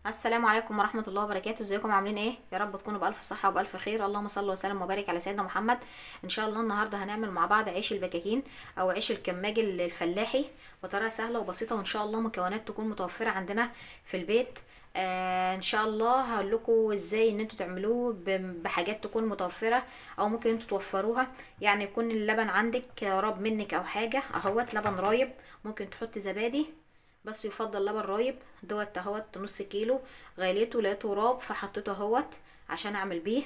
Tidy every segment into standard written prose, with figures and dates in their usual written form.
السلام عليكم ورحمة الله وبركاته. ازيكم عاملين ايه؟ يا رب تكونوا بألف صحة وبألف خير. اللهم صل وسلم وبارك على سيدنا محمد. ان شاء الله النهاردة هنعمل مع بعض عيش البكاكين او عيش الكماج الفلاحي بطريقة سهلة وبسيطة، وان شاء الله مكونات تكون متوفرة عندنا في البيت. ان شاء الله هقول لكم ازاي ان انتوا تعملوه بحاجات تكون متوفرة، او ممكن انتوا توفروها. يعني يكون اللبن عندك راب منك او حاجة اهوت لبن رايب، ممكن تحط زبادي، بس يفضل لبن رايب. دوت اهوت نص كيلو، غليته لقيته راب فحطيته اهوت عشان اعمل بيه.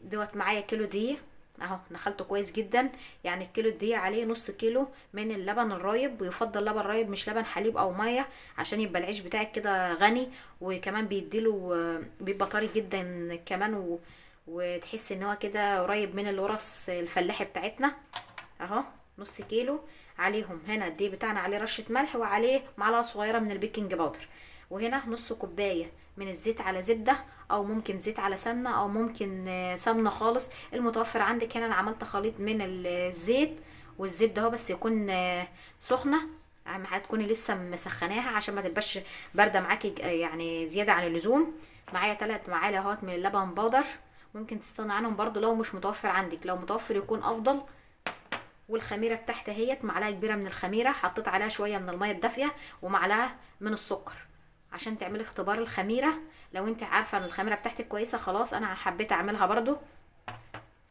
دوت معايا كيلو دقيق اهو، نخلته كويس جدا. يعني الكيلو الدقيق عليه نص كيلو من اللبن الرايب، ويفضل لبن رايب مش لبن حليب او ميه، عشان يبقى العيش بتاعك كده غني، وكمان بيديله بيبقى طري جدا كمان وتحس ان هو كده قريب من القرص الفلاحي بتاعتنا. اهو نص كيلو. عليهم هنا الدقيق بتاعنا عليه رشة ملح، وعليه معلقة صغيرة من البيكنج باودر، وهنا نص كوباية من الزيت على زبدة، او ممكن زيت على سمنة، او ممكن سمنة خالص المتوفر عندك. هنا انا عملت خليط من الزيت والزبدة اهو، بس يكون سخنة. اهم حاجة تكوني لسه مسخناها عشان ما تبقاش باردة معاكي يعني زيادة عن اللزوم. معايا 3 معالق اهوت من اللبن بودر، ممكن تستغنى عنهم برضو لو مش متوفر عندك، لو متوفر يكون افضل. والخميره بتاعتي اهيت معلقه كبيره من الخميره، حطيت عليها شويه من الميه الدافيه ومعلقه من السكر عشان تعملي اختبار الخميره. لو انت عارفه ان الخميره بتاعتك كويسه خلاص، انا حبيت اعملها برضو.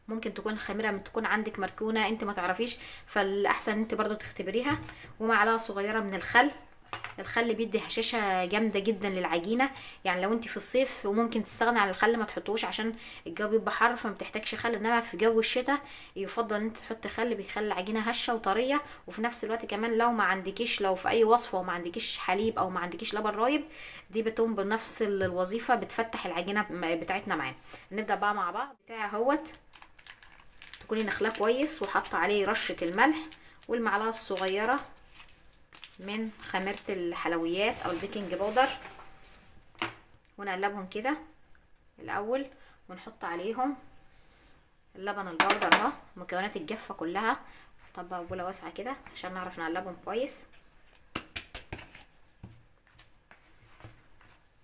ممكن تكون الخميره تكون عندك مركونه انت ما تعرفيش، فالاحسن انت برضو تختبريها. ومعلقه صغيره من الخل. الخل بيدي هشاشة جامدة جدا للعجينة. يعني لو انت في الصيف وممكن تستغني عن الخل ما تحطوش عشان الجو بيبقى حر فما بتحتاجش خل، انما في جو الشتاء يفضل ان انت تحط خل، بيخلي العجينة هشة وطرية. وفي نفس الوقت كمان لو ما عندكيش، لو في اي وصفة وما عندكيش حليب او ما عندكيش لبن رايب، دي بتقوم بنفس الوظيفة، بتفتح العجينة بتاعتنا معانا. نبدأ بقى مع بعض بتاع اهوت. تكوني نخلاه كويس وحاطة عليه رشة الملح والمعلقة الصغيرة من خميرة الحلويات او البيكنج باودر، ونقلبهم كده الاول، ونحط عليهم اللبن البودر اهو، مكونات الجافه كلها. طبق بوله واسعه كده عشان نعرف نقلبهم كويس.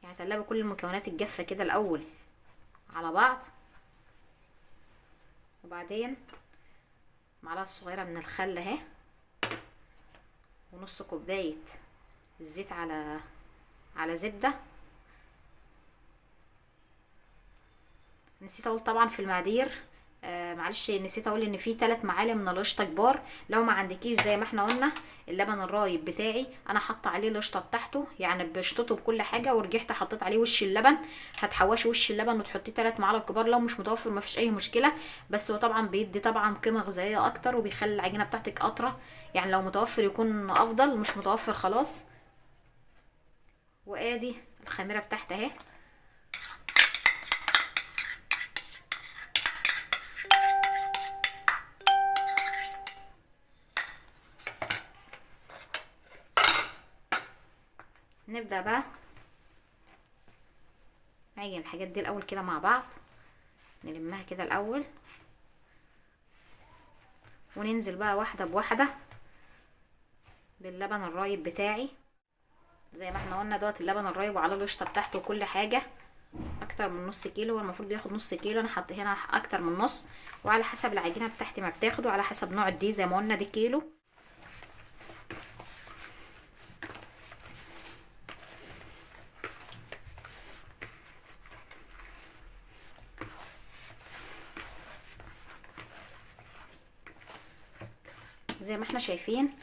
يعني تقلبي كل المكونات الجافه كده الاول على بعض، وبعدين معلقه صغيره من الخل اهي، ونص كوبايه الزيت على زبده. نسيت اقول طبعا في المقادير، معلش نسيت اقول ان في 3 معالق من القشطه كبار. لو ما عندكيش زي ما احنا قلنا اللبن الرايب بتاعي، انا حاطه عليه القشطه بتاعته يعني بشطته بكل حاجه، ورجعت حطيت عليه وش اللبن. هتحوشي وش اللبن وتحطيه 3 معالق كبار، لو مش متوفر ما فيش اي مشكله. بس هو طبعا بيدي طبعا قيمه غذائيه اكتر، وبيخلي العجينه بتاعتك اطرى. يعني لو متوفر يكون افضل، مش متوفر خلاص. وادي الخميره بتاعتي اهي. نبدا بقى نعجن الحاجات دي الاول كده مع بعض، نلمها كده الاول، وننزل بقى واحده بواحده باللبن الرايب بتاعي. زي ما احنا قلنا دوت اللبن الرايب وعلى القشطه بتاعته وكل حاجه. اكتر من نص كيلو، هو المفروض بياخد نص كيلو، انا حط هنا اكتر من نص. وعلى حسب العجينه بتاعتي ما بتاخده، على حسب نوع الدقيق. زي ما قلنا دي كيلو. زي ما احنا شايفين،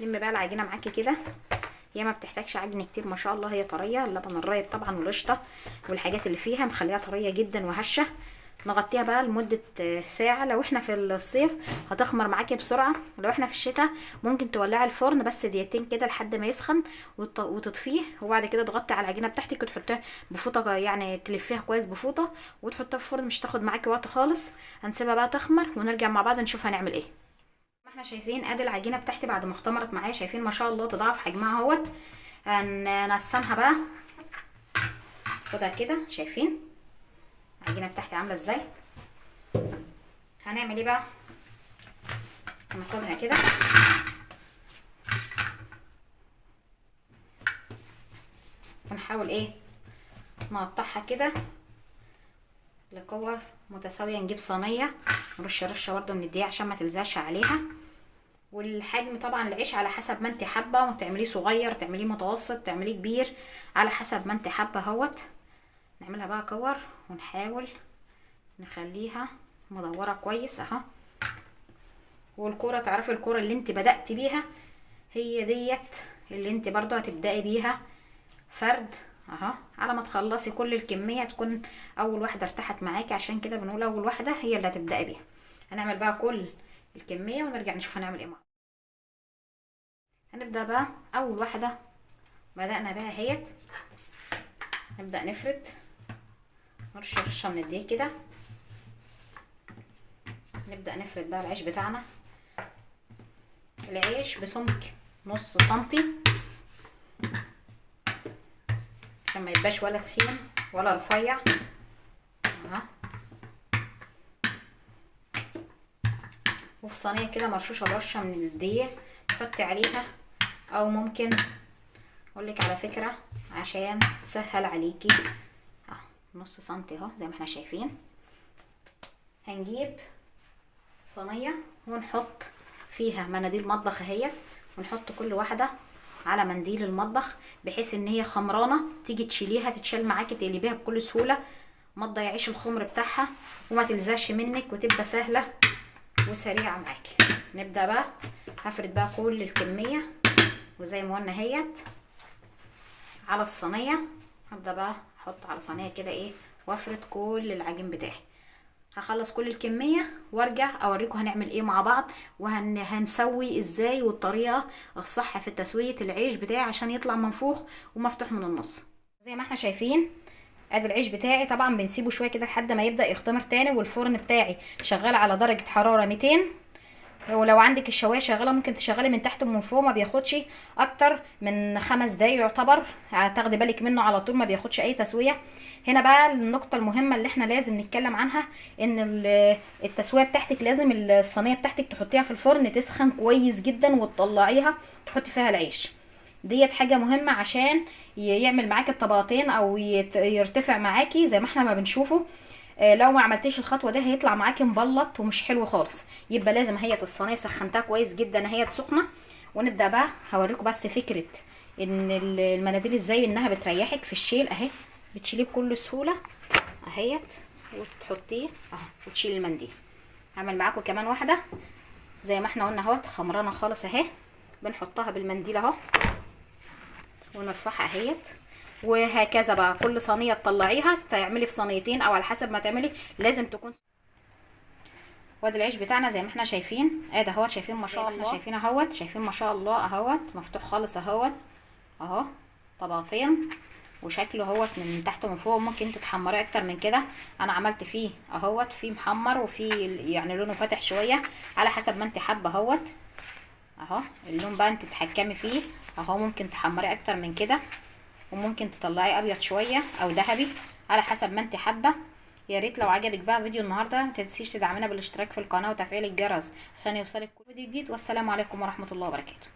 لم بقى العجينه معاكي كده. هي ما بتحتاجش عجن كتير ما شاء الله، هي طريه. اللبن الرايب طبعا والقشطه والحاجات اللي فيها مخليها طريه جدا وهشه. نغطيها بقى لمده ساعه. لو احنا في الصيف هتخمر معاكي بسرعه، لو احنا في الشتاء ممكن تولعي الفرن بس دقيقتين كده لحد ما يسخن وتطفيه، وبعد كده تغطي على العجينه بتاعتك وتحطيها بفوطه، يعني تلفيها كويس بفوطه وتحطها في الفرن، مش تاخد معاكي وقت خالص. هنسيبها بقى تخمر ونرجع مع بعض نشوف هنعمل ايه. ما احنا شايفين ادي العجينه بتاعتي بعد ما اختمرت معايا، شايفين ما شاء الله تضاعف حجمها اهوت. هنقسمها بقى. خدها كده، شايفين العجينه بتاعتي عامله ازاي. هنعمل ايه بقى؟ هناخدها كده ونحاول ايه نقطعها كده لكور متساويه. نجيب صينيه نرش رشه برده من الدقيق عشان ما تلزقش عليها. والحجم طبعا العيش على حسب ما انت حابه، وتعمليه صغير تعمليه متوسط تعمليه كبير على حسب ما انت حابه اهوت. نعملها بقى كور ونحاول نخليها مدوره كويس اهو. والكوره تعرفي الكوره اللي انت بدأتي بيها هي ديت اللي انت برضو هتبدأي بيها فرد اهو، على ما تخلصي كل الكميه تكون اول واحده ارتاحت معاكي، عشان كده بنقول اول واحده هي اللي هتبدأي بيها. هنعمل بقى كل الكميه ونرجع نشوف هنعمل ايه. هنبدأ بقى اول واحده بدأنا بها اهيت. نبدأ نفرد نرش رشه من الدقيق كده. نبدأ نفرد بقى العيش بتاعنا. العيش بسمك نص سنتي عشان ما يبقاش ولا تخين ولا رفيع اهو. وفي صينيه كده مرشوشه برشه من الدقيق تحطي عليها، او ممكن اقولك على فكره عشان تسهل عليكي اهو نص سنتي اهو زي ما احنا شايفين. هنجيب صينيه ونحط فيها مناديل مطبخ اهيت، ونحط كل واحده على منديل المطبخ بحيث ان هي خمرانه تيجي تشيليها تتشال معاكي تقلبيها بكل سهوله، ما تضيعيش الخمر بتاعها وما تلزقش منك وتبقى سهله وسريعه معاكي. نبدا بقى هفرد بقى كل الكميه وزي ما قلنا اهيت على الصينيه. هبدا بقى احط على صينيه كده ايه وافرد كل العجين بتاعي. هخلص كل الكميه وارجع اوريكم هنعمل ايه مع بعض، وهنسوي ازاي والطريقه الصح في تسويه العيش بتاعي عشان يطلع منفوخ ومفتوح من النص. زي ما احنا شايفين ادي العيش بتاعي. طبعا بنسيبه شويه كده لحد ما يبدا يختمر تاني، والفرن بتاعي شغال على درجه حراره 200. ولو عندك الشوايه شغاله ممكن تشغلي من تحت ومن فوق، ما بياخدش اكتر من 5 دقايق يعتبر، هتاخدي بالك منه على طول، ما بياخدش اي تسويه. هنا بقى النقطه المهمه اللي احنا لازم نتكلم عنها، ان التسويه بتاعتك لازم الصينيه بتاعتك تحطيها في الفرن تسخن كويس جدا وتطلعيها تحطي فيها العيش. ديت حاجه مهمه عشان يعمل معاكي الطبقتين او يرتفع معاكي زي ما احنا ما بنشوفه. لو ما عملتيش الخطوه دي هيطلع معاكي مبلط ومش حلو خالص. يبقى لازم هي الصينيه سخنتها كويس جدا هي سخنه. ونبدا بقى هوريكم بس فكره ان المناديل ازاي انها بتريحك في الشيل اهي، بتشيليه بكل سهوله اهيت وتحطيه اهو وتشيلي المنديل. هعمل معاكم كمان واحده زي ما احنا قلنا اهوت خمرانه خالص اهي، بنحطها بالمنديل اهو ونرفعها اهيت. وهكذا بقى كل صينيه تطلعيها تعملي في صينيتين او على حسب ما تعملي لازم تكون. وادي العيش بتاعنا زي ما احنا شايفين ادي اهوت، شايفين ما شاء الله، شايفين اهوت، شايفين ما شاء الله اهوت مفتوح خالص اهوت اهو طبقتين، وشكله اهوت من تحت ومن فوق. ممكن تتحمريه اكتر من كده، انا عملت فيه اهوت فيه محمر وفي يعني لونه فاتح شويه على حسب ما انت حابه اهوت اهو. اللون بقى انت تتحكمي فيه اهو، ممكن تحمري اكتر من كده وممكن تطلعيه ابيض شويه او ذهبي على حسب ما انت حابه. يا ريت لو عجبك بقى فيديو النهارده ما تنسيش تدعمينا بالاشتراك في القناه وتفعيل الجرس عشان يوصلك كل فيديو جديد. والسلام عليكم ورحمه الله وبركاته.